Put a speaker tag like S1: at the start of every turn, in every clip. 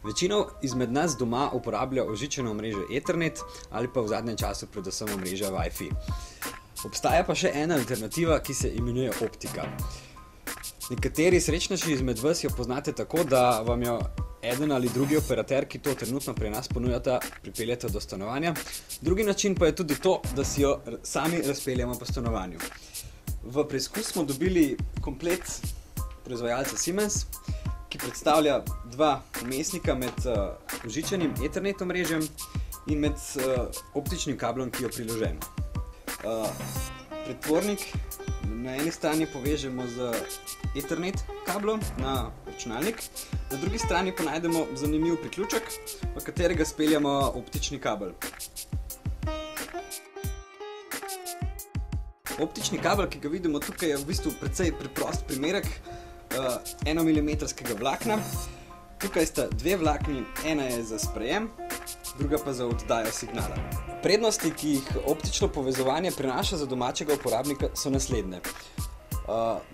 S1: Večina izmed nas doma uporablja ožičeno omrežje Ethernet ali pa v zadnjem času predvsem omrežja Wi-Fi. Obstaja pa še ena alternativa, ki se imenuje optika. Nekateri srečnejši izmed vas jo poznate tako, da vam jo eden ali drugi operater, ki to trenutno pri nas ponujata, pripeljete do stanovanja. Drugi način pa je tudi to, da si jo sami razpeljemo po stanovanju. V preizkus smo dobili komplet proizvajalca Siemens, ki predstavlja dva vmesnika med ožičenim Ethernet omrežjem in med optičnim kablom, ki je priložen. Pretvornik na eni strani povežemo z Ethernet kablom na računalnik, na drugi strani pa najdemo zanimiv priključek, v katerega speljamo optični kabel. Optični kabel, ki ga vidimo tukaj, je v bistvu precej preprost primerek 1-milimetrskega vlakna. Tukaj sta dve vlakni, ena je za sprejem, druga pa za oddajo signala. Prednosti, ki jih optično povezovanje prinaša za domačega uporabnika, so naslednje.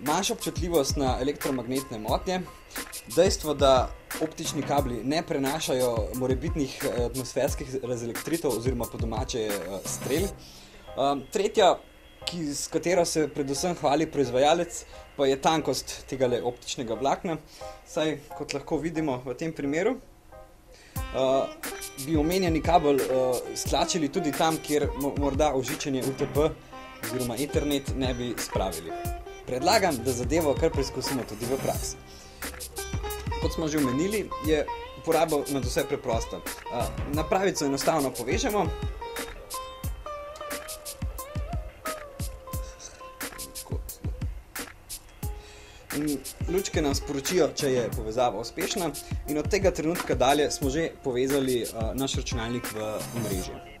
S1: Manjša občutljivost na elektromagnetne motnje, dejstvo, da optični kabli ne prenašajo morebitnih atmosferskih razelektritev oziroma po domače strel. Tretja, s katero se predvsem hvali proizvajalec, pa je tankost tegale optičnega vlakna, saj kot lahko vidimo v tem primeru, bi omenjeni kabel stlačili tudi tam, kjer morda ožičenje UTP oziroma Ethernet ne bi spravili. Predlagam, da zadevo kar preizkusimo tudi v praksi. Kot smo že omenili, je uporaba nadvse preprosta. Napravico enostavno povežemo. In lučke nam sporočijo, če je povezava uspešna, in od tega trenutka dalje smo že povezali naš računalnik v omrežje.